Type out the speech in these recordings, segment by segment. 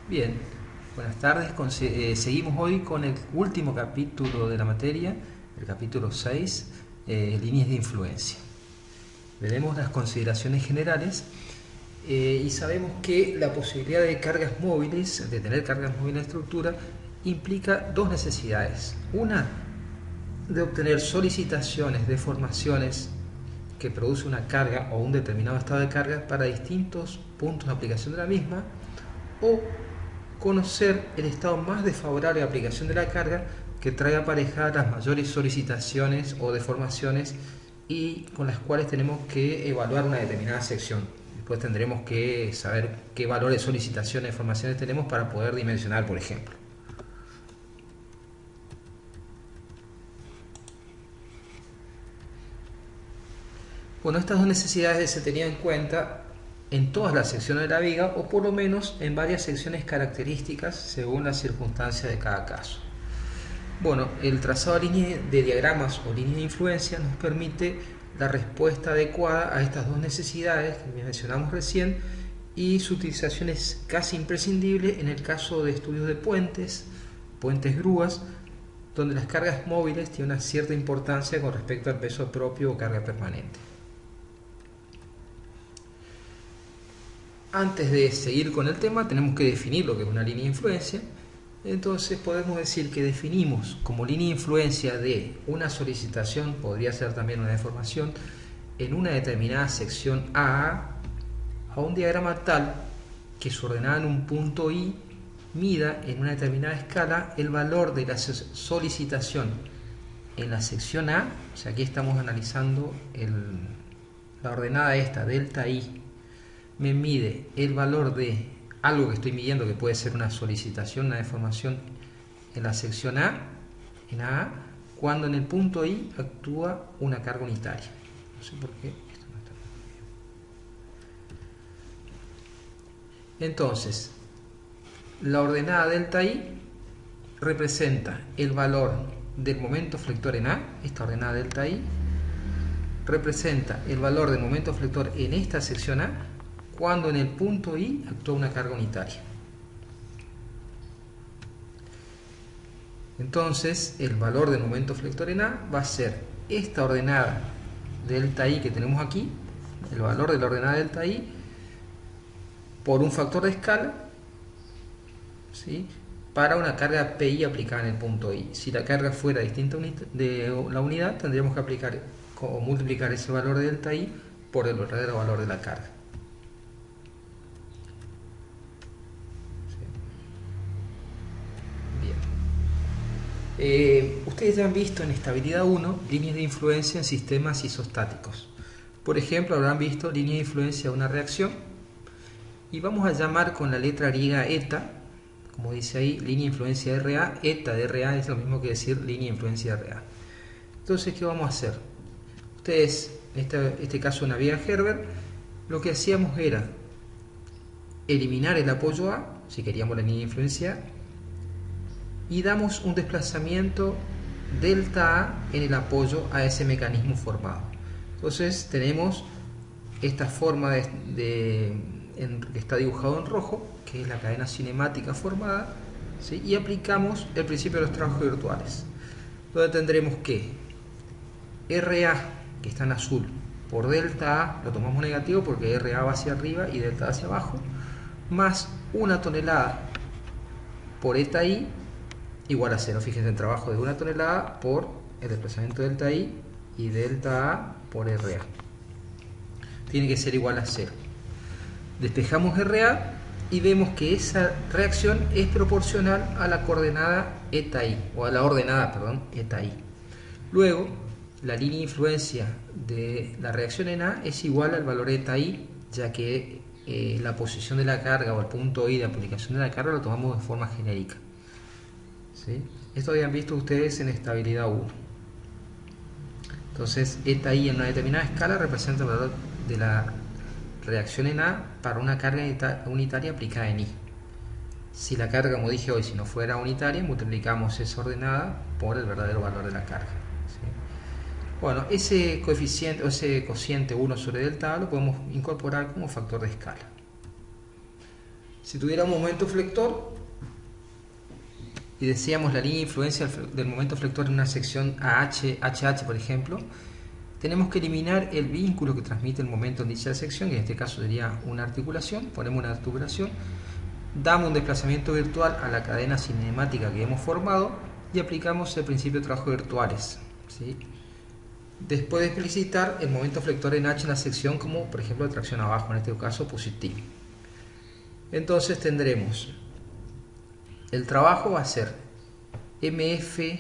Bien, buenas tardes. Seguimos hoy con el último capítulo de la materia, el capítulo 6, líneas de influencia. Veremos las consideraciones generales y sabemos que la posibilidad de cargas móviles, de tener cargas móviles en la estructura, implica dos necesidades. Una, de obtener solicitaciones de formaciones que produce una carga o un determinado estado de carga para distintos puntos de aplicación de la misma, o conocer el estado más desfavorable de aplicación de la carga que trae aparejadas las mayores solicitaciones o deformaciones y con las cuales tenemos que evaluar una determinada sección. Después tendremos que saber qué valores de solicitaciones, deformaciones tenemos para poder dimensionar, por ejemplo. Bueno, estas dos necesidades se tenían en cuenta en todas las secciones de la viga o por lo menos en varias secciones características según las circunstancias de cada caso. Bueno, el trazado de diagramas o líneas de influencia nos permite la respuesta adecuada a estas dos necesidades que mencionamos recién, y su utilización es casi imprescindible en el caso de estudios de puentes grúas, donde las cargas móviles tienen una cierta importancia con respecto al peso propio o carga permanente. Antes de seguir con el tema, tenemos que definir lo que es una línea de influencia. Entonces podemos decir que definimos como línea de influencia de una solicitación, podría ser también una deformación, en una determinada sección a un diagrama tal que su ordenada en un punto I mida en una determinada escala el valor de la solicitación en la sección A. O sea, aquí estamos analizando la ordenada esta, delta I, me mide el valor de algo que estoy midiendo, que puede ser una solicitación, una deformación en la sección A, en AA, cuando en el punto I actúa una carga unitaria. No sé por qué esto no está bien. Entonces, la ordenada delta I representa el valor del momento flector en A, esta ordenada delta I, representa el valor del momento flector en esta sección A, cuando en el punto I actúa una carga unitaria. Entonces, el valor del momento flector en A va a ser esta ordenada delta I que tenemos aquí, el valor de la ordenada delta I, por un factor de escala, ¿sí?, para una carga PI aplicada en el punto I. Si la carga fuera distinta de la unidad, tendríamos que aplicar o multiplicar ese valor de delta I por el verdadero valor de la carga. Ustedes ya han visto en estabilidad 1 líneas de influencia en sistemas isostáticos. Por ejemplo, habrán visto línea de influencia de una reacción y vamos a llamar con la letra griega eta, como dice ahí, línea de influencia RA. Eta de RA es lo mismo que decir línea de influencia RA. Entonces, ¿qué vamos a hacer? Ustedes, en este caso una vía Herbert, lo que hacíamos era eliminar el apoyo A, si queríamos la línea de influencia, y damos un desplazamiento delta A en el apoyo a ese mecanismo formado. Entonces tenemos esta forma que está dibujado en rojo, que es la cadena cinemática formada, ¿sí?, y aplicamos el principio de los trabajos virtuales, donde tendremos que RA, que está en azul, por delta A, lo tomamos negativo porque RA va hacia arriba y delta A hacia abajo, más una tonelada por eta I igual a 0. Fíjense, el trabajo de una tonelada por el desplazamiento delta I y delta A por RA. Tiene que ser igual a 0. Despejamos RA y vemos que esa reacción es proporcional a la coordenada eta I, o a la ordenada, perdón, eta I. Luego, la línea de influencia de la reacción en A es igual al valor eta I, ya que la posición de la carga o el punto I de aplicación de la carga lo tomamos de forma genérica. ¿Sí? Esto habían visto ustedes en estabilidad 1. Entonces, eta I en una determinada escala representa el valor de la reacción en A para una carga unitaria aplicada en I. Si la carga, como dije hoy, si no fuera unitaria, multiplicamos esa ordenada por el verdadero valor de la carga. ¿Sí? Bueno, ese coeficiente o ese cociente 1 sobre delta A lo podemos incorporar como factor de escala. Si tuviéramos momento flector y decíamos la línea de influencia del momento flector en una sección HH, por ejemplo, tenemos que eliminar el vínculo que transmite el momento en dicha sección, que en este caso sería una articulación. Ponemos una articulación, damos un desplazamiento virtual a la cadena cinemática que hemos formado y aplicamos el principio de trabajo virtuales, ¿sí? Después de explicitar el momento flector en H en la sección, como por ejemplo tracción abajo, en este caso positivo. Entonces tendremos, el trabajo va a ser MFH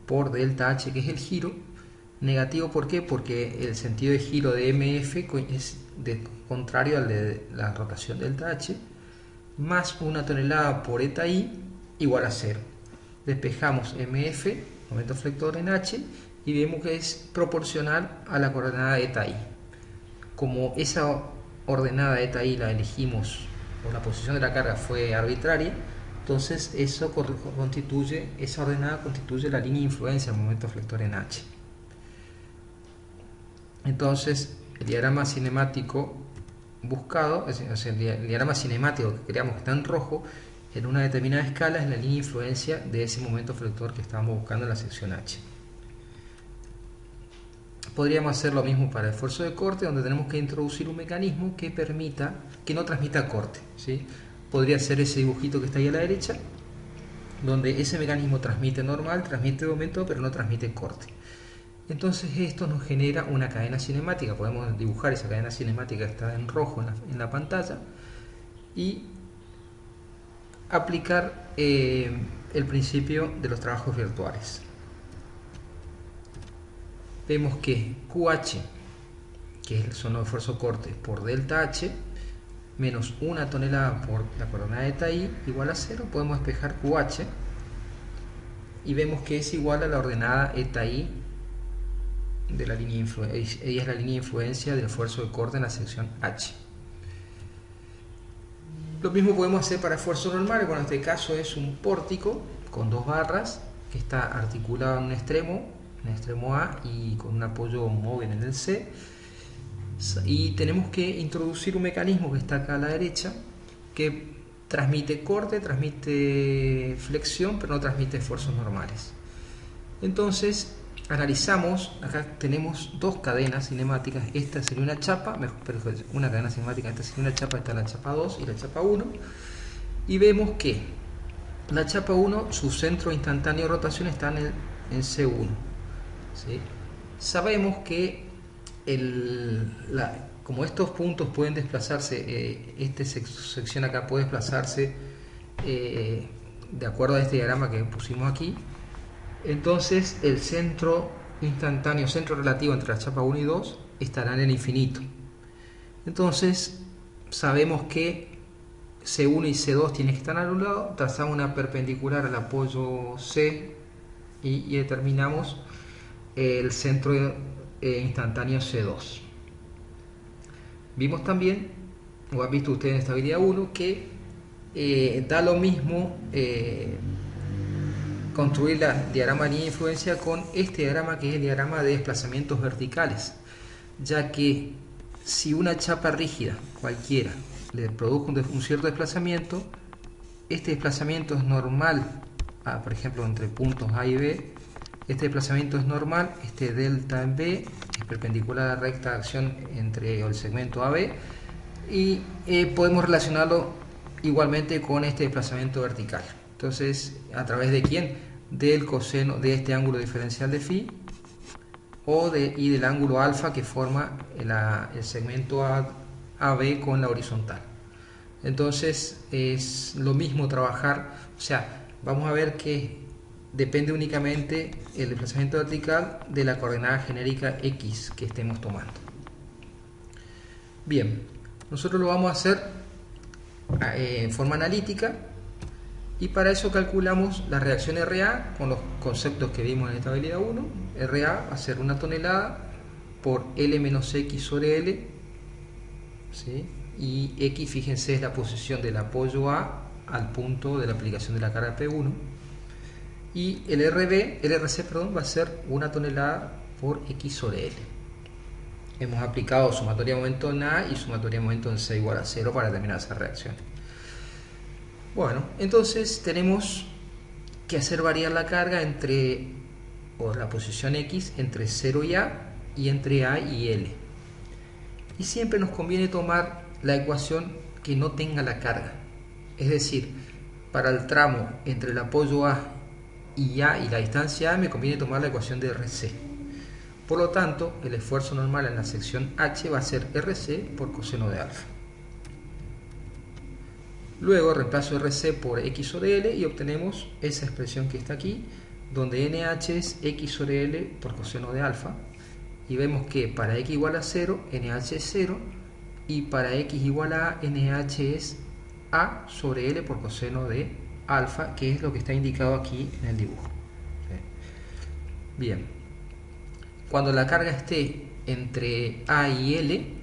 por delta H, que es el giro. Negativo, ¿por qué? Porque el sentido de giro de MF es contrario al de la rotación delta H, más una tonelada por eta I igual a 0. Despejamos MF, momento flector en H, y vemos que es proporcional a la coordenada eta I. Como esa ordenada eta I la elegimos, o la posición de la carga fue arbitraria, entonces esa ordenada constituye la línea de influencia del momento flector en H. Entonces el diagrama cinemático buscado, el diagrama cinemático que queríamos que está en rojo, en una determinada escala es la línea de influencia de ese momento flector que estábamos buscando en la sección H. Podríamos hacer lo mismo para el esfuerzo de corte, donde tenemos que introducir un mecanismo que permita que no transmita corte, ¿sí? Podría ser ese dibujito que está ahí a la derecha, donde ese mecanismo transmite normal, transmite momento, pero no transmite corte. Entonces esto nos genera una cadena cinemática. Podemos dibujar esa cadena cinemática que está en rojo en la pantalla y aplicar el principio de los trabajos virtuales. Vemos que QH, que son los esfuerzos corte, por delta H, menos una tonelada por la coordenada eta I, igual a 0. Podemos despejar QH y vemos que es igual a la ordenada eta I de la línea de influencia. Ella es la línea de influencia del esfuerzo de corte en la sección H. Lo mismo podemos hacer para esfuerzo normal. Bueno, en este caso es un pórtico con dos barras que está articulado en un extremo A, y con un apoyo móvil en el C, y tenemos que introducir un mecanismo que está acá a la derecha que transmite corte, transmite flexión, pero no transmite esfuerzos normales. Entonces analizamos, acá tenemos dos cadenas cinemáticas. Esta sería una chapa, una cadena cinemática, esta sería una chapa, está la chapa 2 y la chapa 1, y vemos que la chapa 1, su centro instantáneo de rotación está en C1, ¿sí? Sabemos que como estos puntos pueden desplazarse, esta sección acá puede desplazarse de acuerdo a este diagrama que pusimos aquí. Entonces el centro instantáneo, centro relativo entre la chapa 1 y 2 estará en el infinito. Entonces sabemos que C1 y C2 tienen que estar a un lado. Trazamos una perpendicular al apoyo C y determinamos el centro instantáneo C2. Vimos también, o han visto ustedes en estabilidad 1, que da lo mismo construir el diagrama de línea de influencia con este diagrama, que es el diagrama de desplazamientos verticales, ya que si una chapa rígida cualquiera le produjo un cierto desplazamiento, este desplazamiento es normal, por ejemplo entre puntos A y B. Este desplazamiento es normal, este delta en B es perpendicular a la recta de acción entre el segmento AB, y podemos relacionarlo igualmente con este desplazamiento vertical. Entonces, ¿a través de quién? Del coseno de este ángulo diferencial de phi y del ángulo alfa que forma el segmento AB con la horizontal. Entonces es lo mismo trabajar, o sea, vamos a ver que depende únicamente el desplazamiento vertical de la coordenada genérica X que estemos tomando. Bien, nosotros lo vamos a hacer en forma analítica, y para eso calculamos la reacción RA con los conceptos que vimos en estabilidad 1. RA va a ser una tonelada por L menos X sobre L, ¿sí? Y X, fíjense, es la posición del apoyo A al punto de la aplicación de la carga P1. Y el RC va a ser una tonelada por X sobre L. hemos aplicado sumatoria de momento en A y sumatoria de momento en C igual a 0 para terminar esa reacción. Bueno, entonces tenemos que hacer variar la carga o la posición X entre 0 y A y entre A y L. Y siempre nos conviene tomar la ecuación que no tenga la carga. Es decir, para el tramo entre el apoyo A y la distancia A me conviene tomar la ecuación de RC. Por lo tanto, el esfuerzo normal en la sección H va a ser RC por coseno de alfa. Luego reemplazo RC por X sobre L y obtenemos esa expresión que está aquí, donde NH es X sobre L por coseno de alfa. Y vemos que para X igual a 0, NH es 0, y para X igual a A, NH es A sobre L por coseno de alfa, que es lo que está indicado aquí en el dibujo. Bien, cuando la carga esté entre A y L,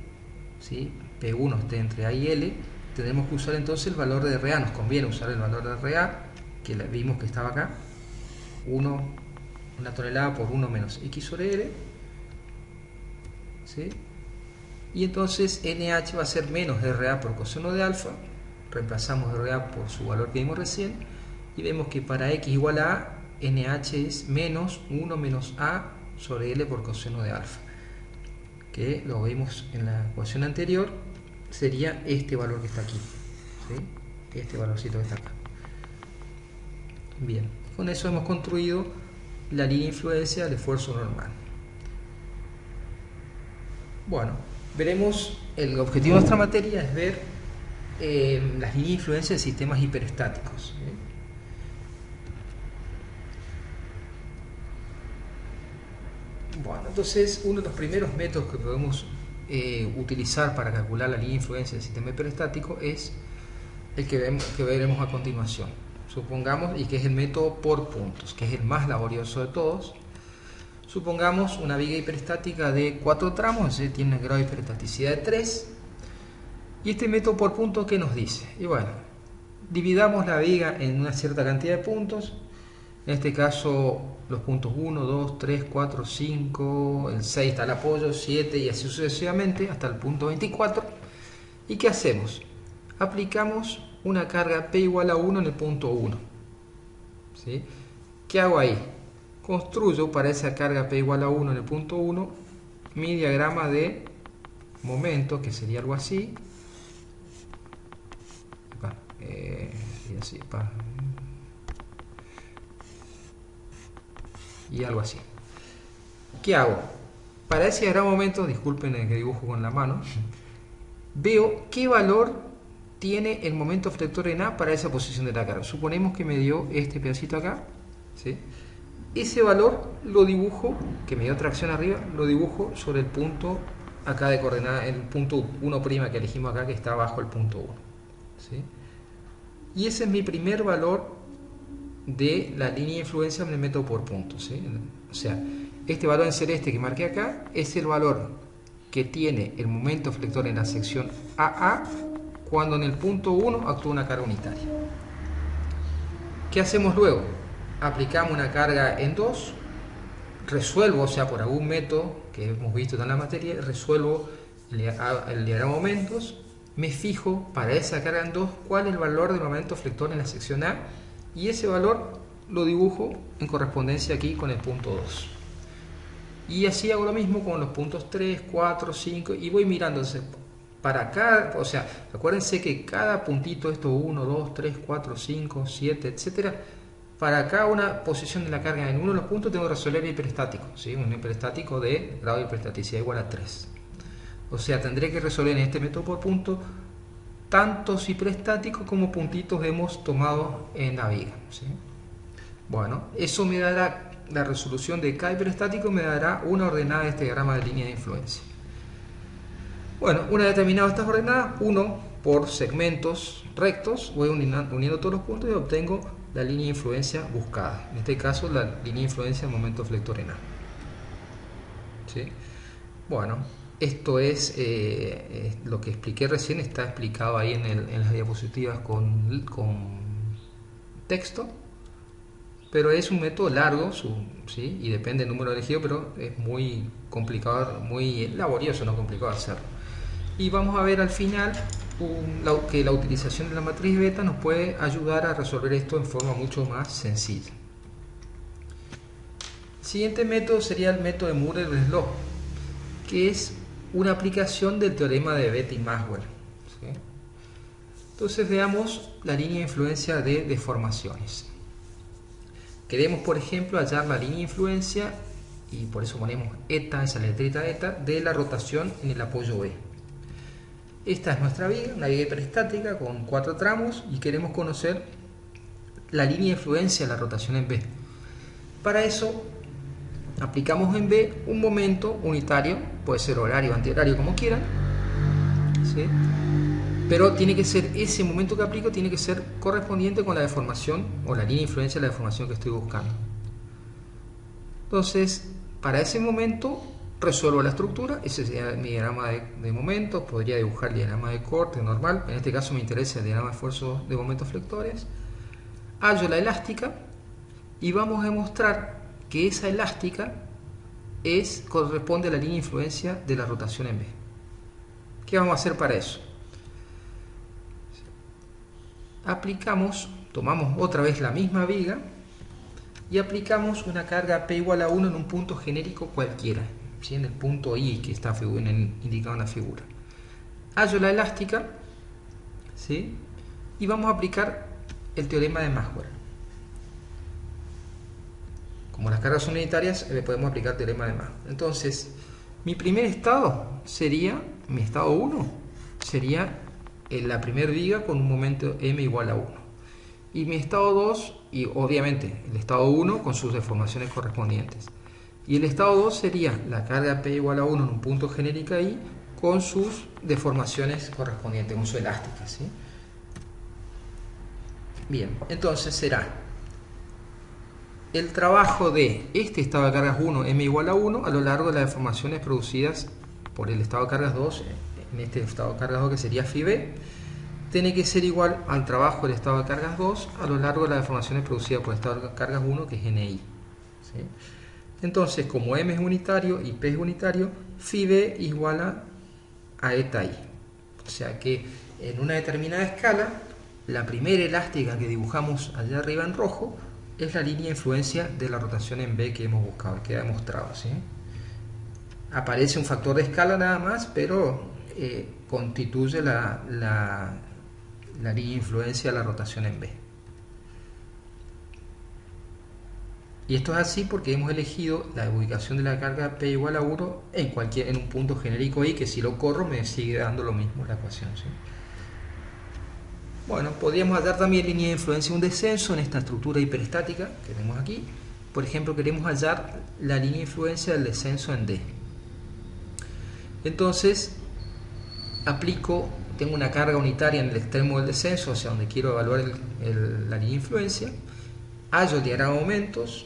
¿sí? P1 esté entre A y L, tendremos que usar entonces el valor de RA. Nos conviene usar el valor de RA, que vimos que estaba acá, una tonelada por 1 menos X sobre L, ¿sí? Y entonces NH va a ser menos RA por coseno de alfa. Reemplazamos RA por su valor que vimos recién y vemos que para X igual a A, NH es menos 1 menos A sobre L por coseno de alfa, que lo vimos en la ecuación anterior, sería este valor que está aquí, ¿sí? Este valorcito que está acá. Bien, con eso hemos construido la línea de influencia del esfuerzo normal. Bueno, veremos, el objetivo de nuestra materia es ver las líneas de influencia de sistemas hiperestáticos. Bueno, entonces uno de los primeros métodos que podemos utilizar para calcular la línea de influencia del sistema hiperestático es el que veremos a continuación. Supongamos, y que es el método por puntos, que es el más laborioso de todos. Supongamos una viga hiperestática de 4 tramos, es decir, tiene un grado de hiperestaticidad de 3. Y este método por puntos, ¿qué nos dice? Y bueno, dividamos la viga en una cierta cantidad de puntos. En este caso, los puntos 1, 2, 3, 4, 5, el 6 está el apoyo, 7 y así sucesivamente hasta el punto 24. ¿Y qué hacemos? Aplicamos una carga P igual a 1 en el punto 1. ¿Sí? ¿Qué hago ahí? Construyo para esa carga P igual a 1 en el punto 1 mi diagrama de momento, que sería algo así. Y algo así. ¿Qué hago? Para ese diagrama de momento, disculpen que dibujo con la mano, veo qué valor tiene el momento flector en A para esa posición de la carga. Suponemos que me dio este pedacito acá, ¿sí? Ese valor lo dibujo, que me dio tracción arriba, lo dibujo sobre el punto acá de coordenada, el punto 1' que elegimos acá, que está abajo el punto 1. ¿Sí? Y ese es mi primer valor de la línea de influencia en el método por puntos. ¿Sí? O sea, este valor en celeste que marqué acá es el valor que tiene el momento flector en la sección AA cuando en el punto 1 actúa una carga unitaria. ¿Qué hacemos luego? Aplicamos una carga en 2, resuelvo, o sea, por algún método que hemos visto en la materia, resuelvo el diagrama de momentos, me fijo para esa carga en 2 cuál es el valor del momento flector en la sección A y ese valor lo dibujo en correspondencia aquí con el punto 2. Y así hago lo mismo con los puntos 3, 4, 5 y voy mirando. Para cada, o sea, acuérdense que cada puntito, esto 1, 2, 3, 4, 5, 7, etcétera, para cada una posición de la carga en uno de los puntos tengo que resolver el hiperestático, ¿sí? Un hiperestático de grado de hiperestaticidad igual a 3. O sea, tendré que resolver en este método por punto tantos hiperestáticos como puntitos hemos tomado en la viga, ¿sí? Bueno, eso me dará, la resolución de cada hiperestático me dará una ordenada de este diagrama de línea de influencia. Bueno, una vez determinadas estas ordenadas, uno por segmentos rectos, voy uniendo todos los puntos y obtengo la línea de influencia buscada. En este caso, la línea de influencia del momento flector en A. ¿Sí? Bueno, esto es lo que expliqué recién, está explicado ahí en las diapositivas con texto. pero es un método largo, ¿sí? Y depende del número elegido, pero es muy complicado, muy laborioso, no complicado hacerlo. Y vamos a ver al final que la utilización de la matriz beta nos puede ayudar a resolver esto en forma mucho más sencilla. El siguiente método sería el método de Moore-Breslau, que es una aplicación del teorema de Bethe y Maxwell, ¿sí? Entonces veamos la línea de influencia de deformaciones. Queremos, por ejemplo, hallar la línea de influencia, y por eso ponemos eta, esa letrita eta, de la rotación en el apoyo B. Esta es nuestra viga, una viga hiperestática con 4 tramos, y queremos conocer la línea de influencia de la rotación en B. Para eso aplicamos en B un momento unitario, puede ser horario o antihorario como quieran, ¿sí? Pero tiene que ser, ese momento que aplico tiene que ser correspondiente con la deformación o la línea de influencia de la deformación que estoy buscando. Entonces, para ese momento resuelvo la estructura. Ese sería mi diagrama de momentos. Podría dibujar el diagrama de corte normal. En este caso me interesa el diagrama de esfuerzo de momentos flectores. Hallo la elástica y vamos a demostrar que esa elástica corresponde a la línea de influencia de la rotación en B. ¿Qué vamos a hacer para eso? Tomamos otra vez la misma viga y aplicamos una carga P igual a 1 en un punto genérico cualquiera, ¿sí? En el punto I que está indicado en la figura. Hallo la elástica, ¿sí? Y vamos a aplicar el teorema de Maxwell. Como las cargas son unitarias, podemos aplicar el teorema de Maxwell. Entonces, mi primer estado sería, mi estado 1, sería la primera viga con un momento m igual a 1. Y mi estado 2, y obviamente el estado 1 con sus deformaciones correspondientes. Y el estado 2 sería la carga P igual a 1 en un punto genérica I con sus deformaciones correspondientes, con su elástica, ¿sí? Bien, entonces será el trabajo de este estado de cargas 1, m igual a 1, a lo largo de las deformaciones producidas por el estado de cargas 2, en este estado de cargas 2 que sería phi b, tiene que ser igual al trabajo del estado de cargas 2 a lo largo de las deformaciones producidas por el estado de cargas 1, que es NI, ¿sí? Entonces, como m es unitario y p es unitario, phi b igual a eta i. O sea que en una determinada escala, la primera elástica que dibujamos allá arriba en rojo es la línea de influencia de la rotación en B que hemos buscado, que ha demostrado, ¿sí? Aparece un factor de escala nada más, pero constituye la línea de influencia de la rotación en B. Y esto es así porque hemos elegido la ubicación de la carga P igual a 1 en un punto genérico I, que si lo corro me sigue dando lo mismo la ecuación, ¿sí? Bueno, podríamos hallar también línea de influencia de un descenso en esta estructura hiperestática que vemos aquí. Por ejemplo, queremos hallar la línea de influencia del descenso en D. Entonces, tengo una carga unitaria en el extremo del descenso, o sea, donde quiero evaluar la línea de influencia. Hallo el diagrama de momentos,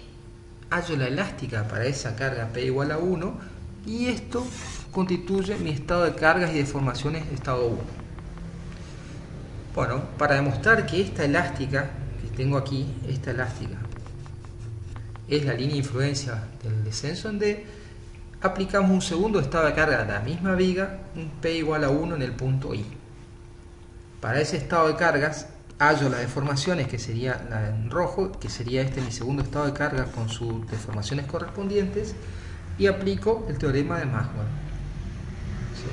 hallo la elástica para esa carga P igual a 1, y esto constituye mi estado de cargas y deformaciones de estado 1. Bueno, para demostrar que esta elástica que tengo aquí, esta elástica, es la línea de influencia del descenso en D, aplicamos un segundo estado de carga a la misma viga, un P igual a 1 en el punto I. Para ese estado de cargas, hallo las deformaciones, que sería la en rojo, que sería mi segundo estado de carga con sus deformaciones correspondientes, y aplico el teorema de Maxwell, ¿sí?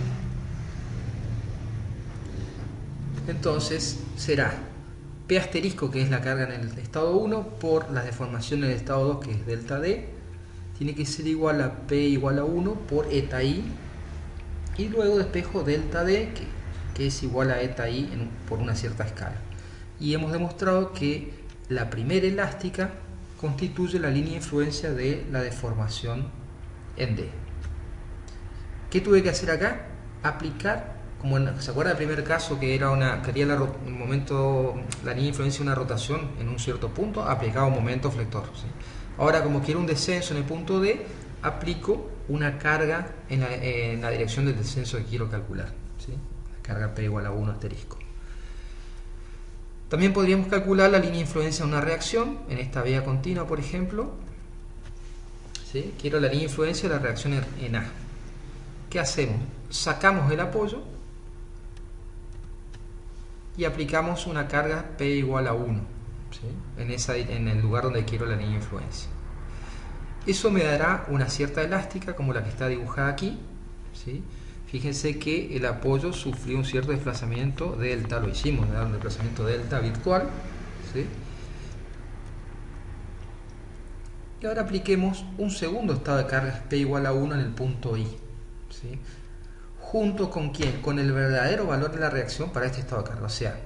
Entonces será P asterisco, que es la carga en el estado 1, por las deformaciones del estado 2, que es delta D, tiene que ser igual a P igual a 1 por eta I, y luego despejo delta D, que es igual a eta I por una cierta escala. Y hemos demostrado que la primera elástica constituye la línea de influencia de la deformación en D. ¿Qué tuve que hacer acá? Aplicar, ¿se acuerdan del primer caso que quería la línea de influencia de una rotación en un cierto punto? Aplicaba un momento flector, ¿sí? Ahora, como quiero un descenso en el punto D, aplico una carga en la dirección del descenso que quiero calcular, ¿sí? La carga P igual a 1 asterisco. También podríamos calcular la línea de influencia de una reacción, en esta vía continua, por ejemplo. ¿Sí? Quiero la línea de influencia de la reacción en A. ¿Qué hacemos? Sacamos el apoyo y aplicamos una carga P igual a 1, ¿sí? En el lugar donde quiero la línea de influencia. Eso me dará una cierta elástica como la que está dibujada aquí, ¿sí? Fíjense que el apoyo sufrió un cierto desplazamiento delta, lo hicimos, me da un desplazamiento delta virtual, ¿sí? Y ahora apliquemos un segundo estado de cargas P igual a 1 en el punto I, ¿sí? ¿Junto con quién? Con el verdadero valor de la reacción para este estado de carga. O sea,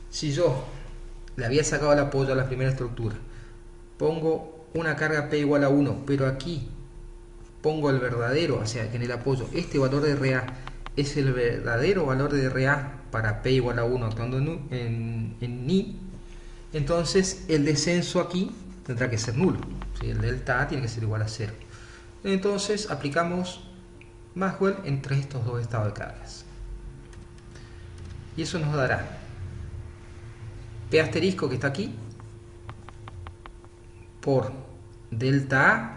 si yo le había sacado el apoyo a la primera estructura, pongo una carga P igual a 1, pero aquí pongo el verdadero, o sea que en el apoyo este valor de RA es el verdadero valor de RA para P igual a 1 actuando en I, entonces el descenso aquí tendrá que ser nulo, ¿sí? El delta A tiene que ser igual a 0. Entonces aplicamos Maxwell entre estos dos estados de cargas. Y eso nos dará P asterisco que está aquí por delta A,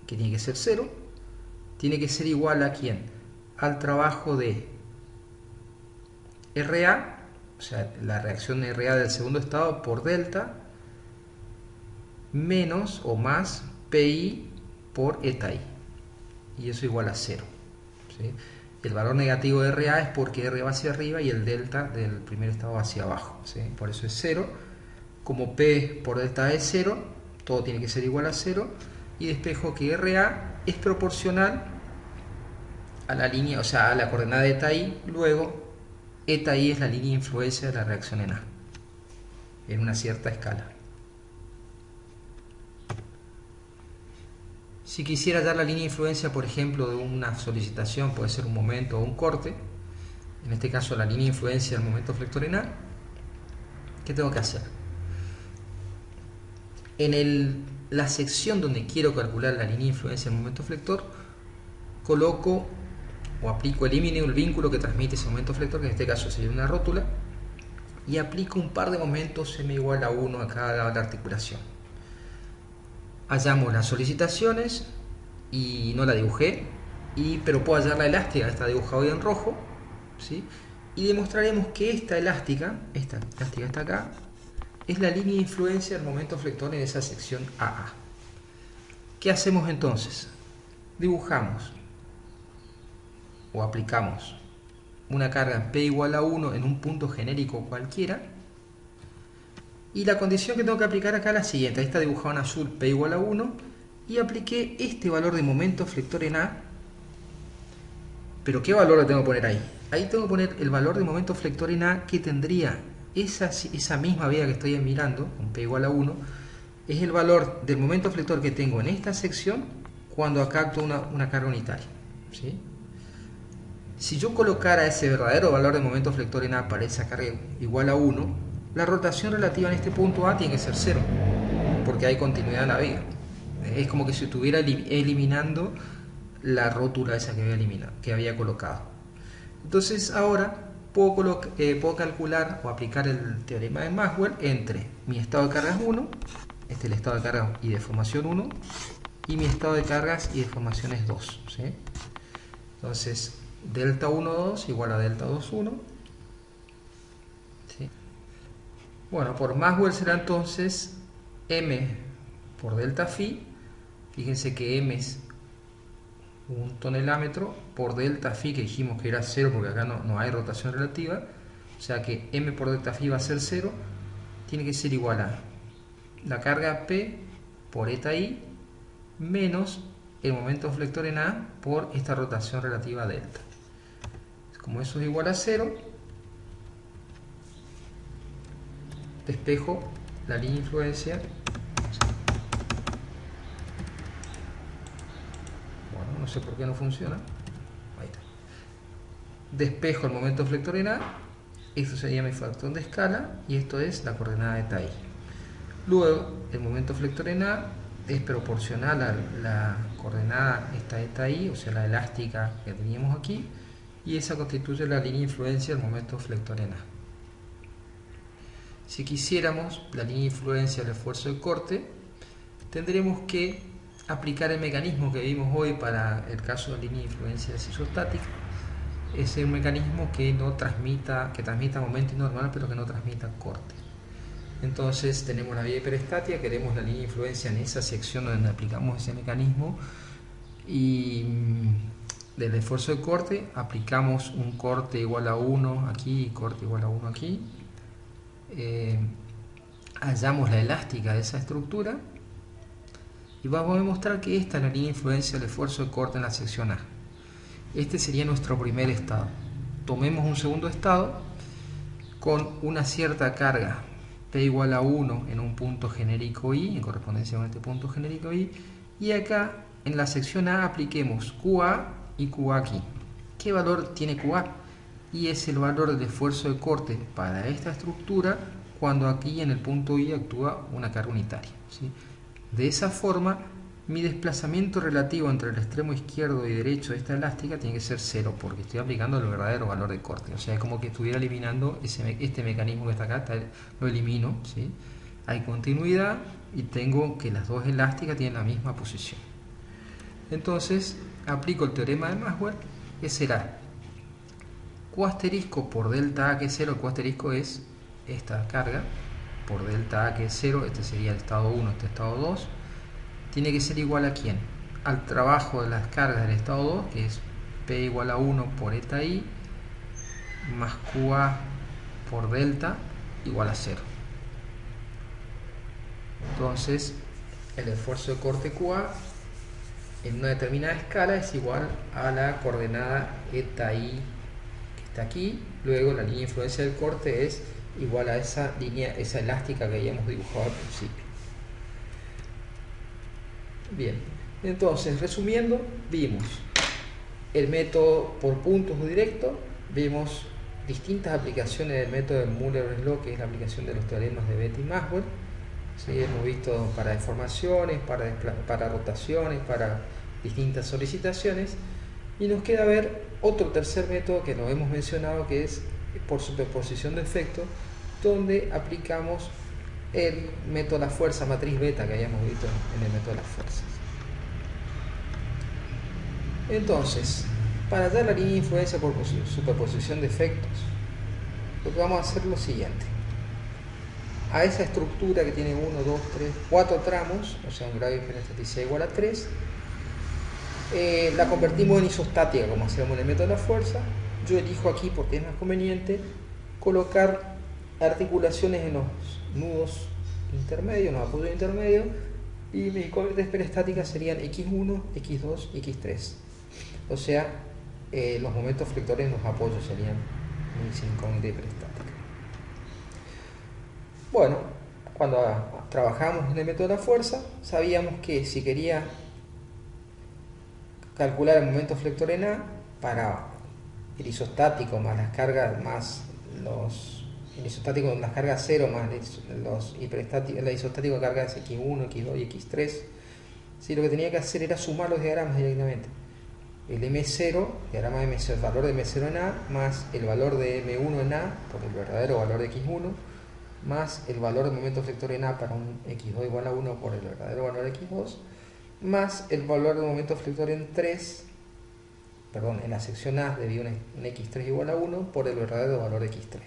que tiene que ser 0, tiene que ser igual a ¿quién? Al trabajo de RA, o sea, la reacción de RA del segundo estado por delta, menos o más PI por eta I. Y eso igual a 0. ¿Sí? El valor negativo de RA es porque R va hacia arriba y el delta del primer estado va hacia abajo, ¿sí? Por eso es 0. Como P por delta A es 0, todo tiene que ser igual a 0. Y despejo que RA es proporcional a la línea, o sea, a la coordenada de eta I. Luego, eta I es la línea de influencia de la reacción en A, en una cierta escala. Si quisiera dar la línea de influencia, por ejemplo, de una solicitación, puede ser un momento o un corte, en este caso la línea de influencia del momento flector en A, ¿qué tengo que hacer? En la sección donde quiero calcular la línea de influencia del momento flector, coloco o aplico, elimino el vínculo que transmite ese momento flector, que en este caso sería una rótula, y aplico un par de momentos m igual a 1 a cada lado de la articulación. Hallamos las solicitaciones y no la dibujé, pero puedo hallar la elástica, está dibujado hoy en rojo, ¿sí? Y demostraremos que esta elástica está acá, es la línea de influencia del momento flector en esa sección AA. ¿Qué hacemos entonces? Dibujamos o aplicamos una carga P igual a 1 en un punto genérico cualquiera. Y la condición que tengo que aplicar acá es la siguiente. Ahí está dibujado en azul P igual a 1. Y apliqué este valor de momento flector en A. Pero ¿qué valor le tengo que poner ahí? Ahí tengo que poner el valor de momento flector en A que tendría esa misma vía que estoy mirando, con P igual a 1. Es el valor del momento flector que tengo en esta sección cuando acá actúa una carga unitaria, ¿sí? Si yo colocara ese verdadero valor de momento flector en A para esa carga igual a 1, la rotación relativa en este punto A tiene que ser 0, porque hay continuidad en la vía. Es como que si estuviera eliminando la rótula esa que había colocado. Entonces ahora puedo calcular o aplicar el teorema de Maxwell entre mi estado de cargas 1, este es el estado de cargas y deformación 1, y mi estado de cargas y deformaciones 2. ¿Sí? Entonces, delta 1, 2 igual a delta 2, 1. ¿Sí? Bueno, por Maxwell será entonces m por delta phi. Fíjense que m es un tonelámetro por delta phi, que dijimos que era 0 porque acá no hay rotación relativa. O sea que m por delta phi va a ser 0. Tiene que ser igual a la carga P por eta I menos el momento flector en A por esta rotación relativa delta. Como eso es igual a 0, despejo la línea de influencia. Bueno, no sé por qué no funciona. Ahí está. Despejo el momento flector en A. Esto sería mi factor de escala y esto es la coordenada de eta I. Luego, el momento flector en A es proporcional a la coordenada esta eta I, o sea, la elástica que teníamos aquí, y esa constituye la línea de influencia del momento flector en A. Si quisiéramos la línea de influencia del esfuerzo de corte, tendremos que aplicar el mecanismo que vimos hoy para el caso de la línea de influencia isostática. Es un mecanismo que transmita momento normal, pero que no transmita corte. Entonces tenemos la vía hiperestática, queremos la línea de influencia en esa sección donde aplicamos ese mecanismo, y del esfuerzo de corte aplicamos un corte igual a 1 aquí y corte igual a 1 aquí. Hallamos la elástica de esa estructura y vamos a demostrar que esta es la línea de influencia del esfuerzo de corte en la sección A. Este sería nuestro primer estado. Tomemos un segundo estado con una cierta carga P igual a 1 en un punto genérico I, en correspondencia con este punto genérico I, y acá en la sección A apliquemos QA y QA aquí. ¿Qué valor tiene QA? Y es el valor del esfuerzo de corte para esta estructura cuando aquí en el punto I actúa una carga unitaria, ¿sí? De esa forma, mi desplazamiento relativo entre el extremo izquierdo y derecho de esta elástica tiene que ser 0, porque estoy aplicando el verdadero valor de corte. O sea, es como que estuviera eliminando este mecanismo que está acá, lo elimino, ¿sí? Hay continuidad y tengo que las dos elásticas tienen la misma posición. Entonces, aplico el teorema de Maxwell, que será Q asterisco por delta A, que es 0, el Q asterisco es esta carga, por delta A, que es 0, este sería el estado 1, este estado 2, tiene que ser igual a ¿quién? Al trabajo de las cargas del estado 2, que es P igual a 1 por eta I, más QA por delta igual a 0. Entonces, el esfuerzo de corte QA en una determinada escala es igual a la coordenada eta I que está aquí. Luego la línea de influencia del corte es igual a esa línea, esa elástica que habíamos dibujado al principio. Bien, entonces resumiendo, vimos el método por puntos o directo, vimos distintas aplicaciones del método de Müller-Breslau, que es la aplicación de los teoremas de Bethe y Maxwell. ¿Sí? Hemos visto para deformaciones, para rotaciones, para distintas solicitaciones, y nos queda ver otro tercer método que no hemos mencionado, que es por superposición de efectos, donde aplicamos el método de la fuerza, matriz beta, que habíamos visto en el método de las fuerzas. Entonces, para hallar la línea de influencia por superposición de efectos, lo que vamos a hacer es lo siguiente. A esa estructura que tiene 1, 2, 3, 4 tramos, o sea un grado de hiperestaticidad igual a 3, la convertimos en isostática como hacíamos en el método de la fuerza. Yo elijo aquí, porque es más conveniente, colocar articulaciones en los nudos intermedios, los apoyos intermedios, y mis coordenadas hiperestáticas serían x1, x2 y x3. O sea, los momentos flectores en los apoyos serían mi incógnita hiperestática. Bueno, cuando trabajamos en el método de la fuerza, sabíamos que si quería calcular el momento flector en A para el isostático más las cargas más el isostático con las cargas 0 más los hiperestáticos, el isostático de cargas x1, x2 y x3, ¿sí? Lo que tenía que hacer era sumar los diagramas directamente. El M0, diagrama de M0, el valor de M0 en A, más el valor de M1 en A, por el verdadero valor de x1, más el valor del momento flector en A para un x2 igual a 1 por el verdadero valor de x2, más el valor del momento flector en la sección A debido a un x3 igual a 1 por el verdadero valor de x3.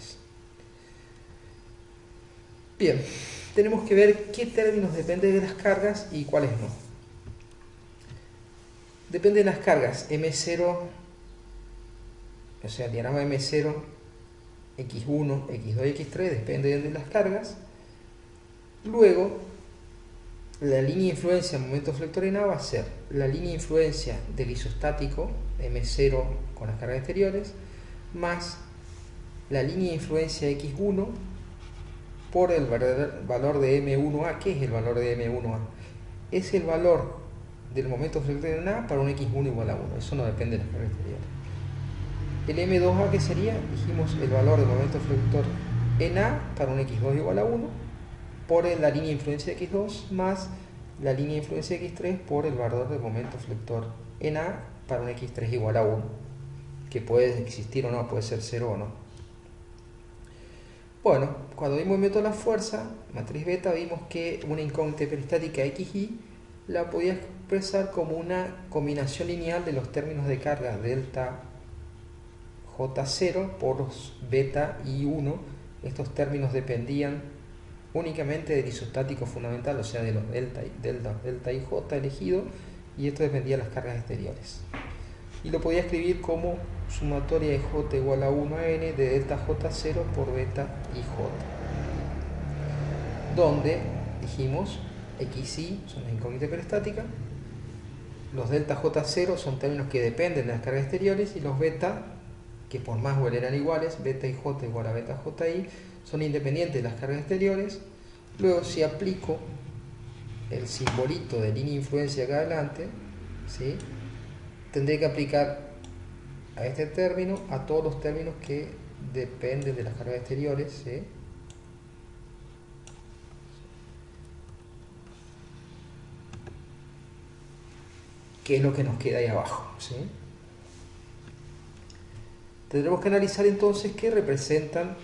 Bien, tenemos que ver qué términos dependen de las cargas y cuáles no. Depende de las cargas M0, o sea, el diagrama M0, X1, X2 y X3 depende de las cargas. Luego, la línea de influencia en momento flector en A va a ser la línea de influencia del isostático M0 con las cargas exteriores, más la línea de influencia X1 por el valor de M1A. ¿Qué es el valor de M1A? Es el valor del momento flector en A para un X1 igual a 1. Eso no depende de las cargas exteriores. El M2A, que sería, dijimos, el valor del momento flector en A para un X2 igual a 1 por la línea de influencia de X2 más la línea de influencia de X3 por el valor del momento flector en A para un X3 igual a 1, que puede existir o no, puede ser 0 o no. Bueno, cuando vimos el método de la fuerza, matriz beta, vimos que una incógnita peristática xy la podía expresar como una combinación lineal de los términos de carga delta J0 por los beta I1. Estos términos dependían únicamente del isostático fundamental, o sea, de los delta y J elegido, y esto dependía de las cargas exteriores. Y lo podía escribir como sumatoria de J igual a 1 a n de delta J0 por beta IJ, donde dijimos xy son las incógnitas peristáticas, los delta J0 son términos que dependen de las cargas exteriores, y los beta, que por Maxwell eran iguales, beta IJ igual a beta JI, son independientes de las cargas exteriores. Luego, si aplico el simbolito de línea de influencia acá adelante, ¿sí?, tendré que aplicar a este término a todos los términos que dependen de las cargas exteriores, ¿sí?, que es lo que nos queda ahí abajo, ¿sí? Tendremos que analizar entonces qué representan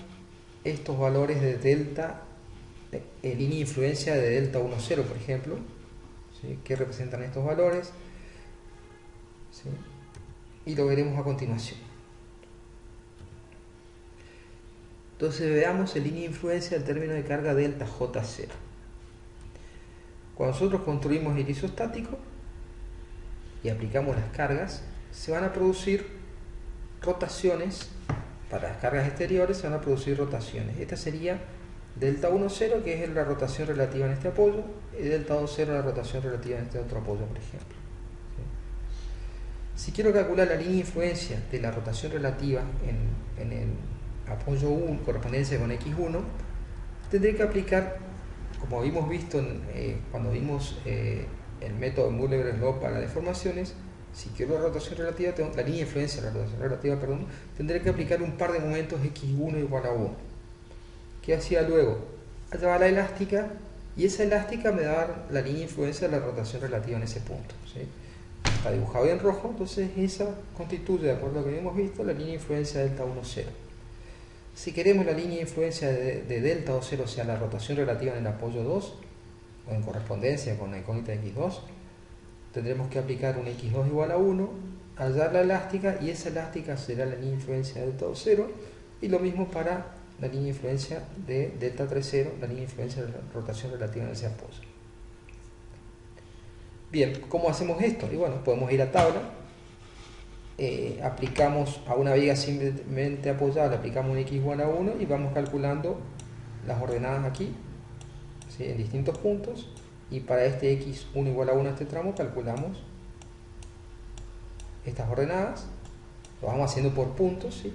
estos valores de delta, línea de influencia de delta 1,0, por ejemplo, ¿sí?, qué representan estos valores, ¿sí?, y lo veremos a continuación. Entonces veamos el línea de influencia del término de carga delta J0. Cuando nosotros construimos el isostático y aplicamos las cargas, se van a producir rotaciones. Para las cargas exteriores se van a producir rotaciones. Esta sería delta 1,0, que es la rotación relativa en este apoyo, y delta 2,0 la rotación relativa en este otro apoyo, por ejemplo. ¿Sí? Si quiero calcular la línea de influencia de la rotación relativa en el apoyo 1, correspondencia con x1, tendré que aplicar, como habíamos visto cuando vimos el método de Müller-Breslau para deformaciones. Si quiero la rotación relativa, la línea de influencia de la rotación relativa, tendré que aplicar un par de momentos x1 igual a 1. ¿Qué hacía luego? Hallaba la elástica, y esa elástica me daba la línea de influencia de la rotación relativa en ese punto, ¿sí? Está dibujado en rojo, entonces esa constituye, de acuerdo a lo que hemos visto, la línea de influencia de delta 1,0. Si queremos la línea de influencia de delta 2,0, o sea, la rotación relativa en el apoyo 2, o en correspondencia con la incógnita x2, tendremos que aplicar un x2 igual a 1, hallar la elástica, y esa elástica será la línea de influencia de delta 2,0, y lo mismo para la línea de influencia de delta 3,0, la línea de influencia de la rotación relativa en ese apoyo. Bien, ¿cómo hacemos esto? Y bueno, podemos ir a tabla, aplicamos a una viga simplemente apoyada, le aplicamos un x igual a 1 y vamos calculando las ordenadas aquí, ¿sí?, en distintos puntos, y para este x1 igual a 1, este tramo, calculamos estas ordenadas, lo vamos haciendo por puntos, ¿sí?,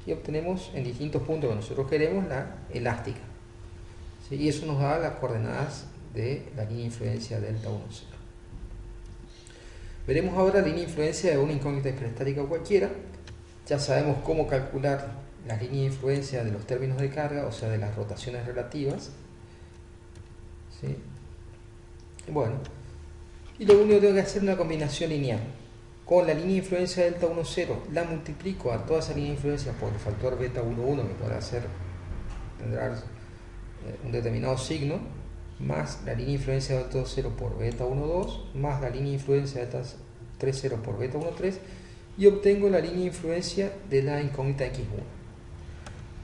y obtenemos en distintos puntos que nosotros queremos la elástica, ¿sí?, y eso nos da las coordenadas de la línea de influencia delta 1,0. Veremos ahora la línea de influencia de una incógnita hiperestática cualquiera. Ya sabemos cómo calcular la línea de influencia de los términos de carga, o sea, de las rotaciones relativas, ¿sí? Bueno, y lo único que tengo que hacer es una combinación lineal. Con la línea de influencia delta 1,0 la multiplico a toda esa línea de influencia por el factor beta 1,1, que tendrá un determinado signo, más la línea de influencia de delta 2,0 por beta 1,2, más la línea de influencia de delta 3,0 por beta 1,3, y obtengo la línea de influencia de la incógnita x1.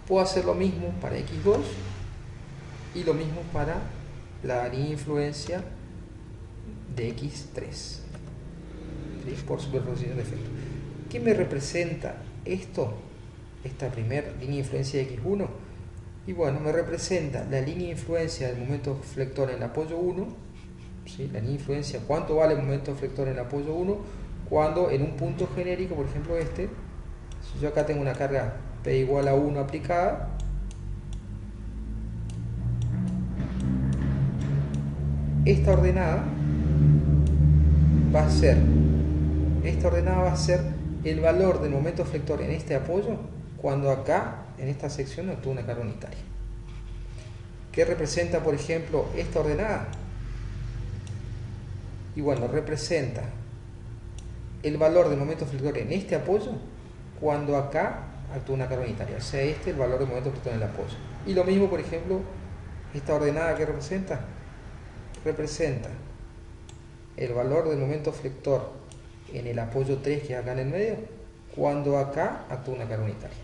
Puedo hacer lo mismo para x2 y lo mismo para la línea de influencia de x3, ¿sí?, por superposición de efecto. ¿Qué me representa esto? Esta primera línea de influencia de x1. Y bueno, me representa la línea de influencia del momento flector en el apoyo 1, ¿sí?, la línea de influencia, cuánto vale el momento flector en el apoyo 1, cuando en un punto genérico, por ejemplo este, si yo acá tengo una carga P igual a 1 aplicada, esta ordenada va a ser el valor del momento flector en este apoyo, cuando acá, en esta sección, obtuvo una carga unitaria. ¿Qué representa, por ejemplo, esta ordenada? Y bueno, representa el valor del momento flector en este apoyo, cuando acá actúa una carga unitaria. O sea, este es el valor del momento flector en el apoyo. Y lo mismo, por ejemplo, esta ordenada que representa el valor del momento flector en el apoyo 3 que es acá en el medio, cuando acá actúa una carga unitaria.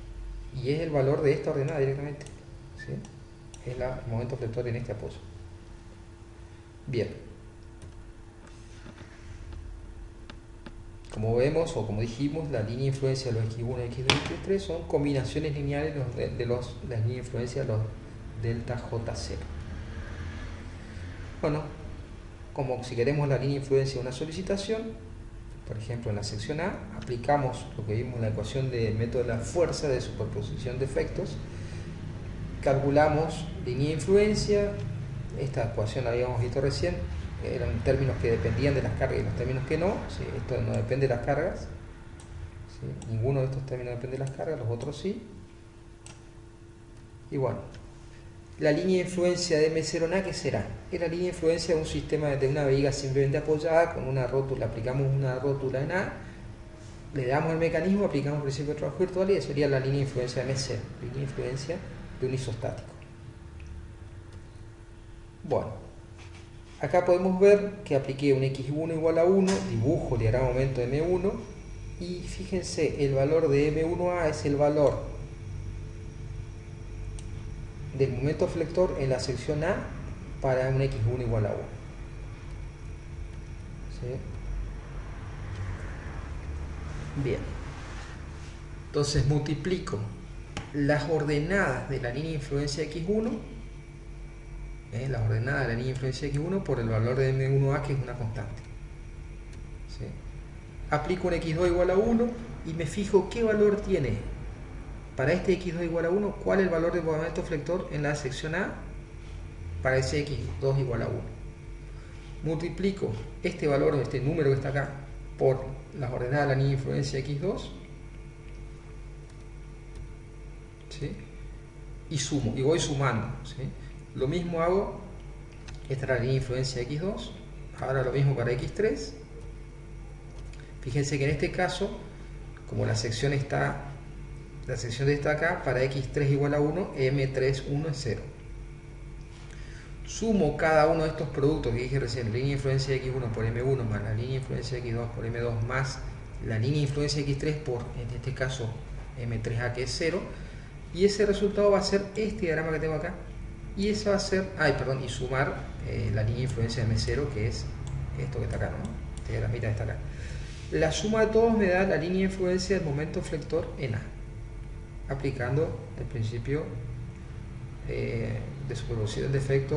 Y es el valor de esta ordenada directamente, ¿sí? Es el momento flector en este apoyo. Bien. Como vemos, o como dijimos, la línea de influencia de los X1, X2 y X3 son combinaciones lineales de las líneas de influencia de los delta J0. Bueno, como si queremos la línea de influencia de una solicitación, por ejemplo en la sección A, aplicamos lo que vimos en la ecuación del método de la fuerza de superposición de efectos, calculamos línea de influencia, esta ecuación la habíamos visto recién, eran términos que dependían de las cargas y los términos que no, ¿sí? Esto no depende de las cargas, ¿sí? Ninguno de estos términos depende de las cargas, los otros sí. Y bueno, la línea de influencia de M0 en A, ¿qué será? Es la línea de influencia de un sistema de una viga simplemente apoyada con una rótula, aplicamos una rótula en A, le damos el mecanismo, aplicamos el principio de trabajo virtual y sería la línea de influencia de M0, línea de influencia de un isostático. Bueno, acá podemos ver que apliqué un X1 igual a 1, dibujo el diagrama de momento de M1 y fíjense, el valor de M1A es el valor del momento flector en la sección A para un X1 igual a 1. ¿Sí? Bien. Entonces multiplico las ordenadas de la línea de influencia X1, las ordenadas de la línea de influencia X1 por el valor de M1A, que es una constante. ¿Sí? Aplico un X2 igual a 1 y me fijo qué valor tiene para este X2 igual a 1, cuál es el valor del momento flector en la sección A para ese X2 igual a 1. Multiplico este valor, este número que está acá, por las ordenadas de la línea de influencia X2, ¿sí? Y sumo, y voy sumando, ¿sí? Lo mismo hago, esta es la línea de influencia X2, ahora lo mismo para X3. Fíjense que en este caso, como la sección de esta acá, para X3 igual a 1, M31 es 0. Sumo cada uno de estos productos que dije recién, línea de influencia X1 por M1 más la línea de influencia X2 por M2 más la línea de influencia X3 por, en este caso, M3A, que es 0, y ese resultado va a ser este diagrama que tengo acá, y ese va a ser, y sumar la línea de influencia de M0, que es esto que está acá, ¿no? Este diagramita que está acá. La suma de todos me da la línea de influencia del momento flector en A, aplicando el principio de superposición de efectos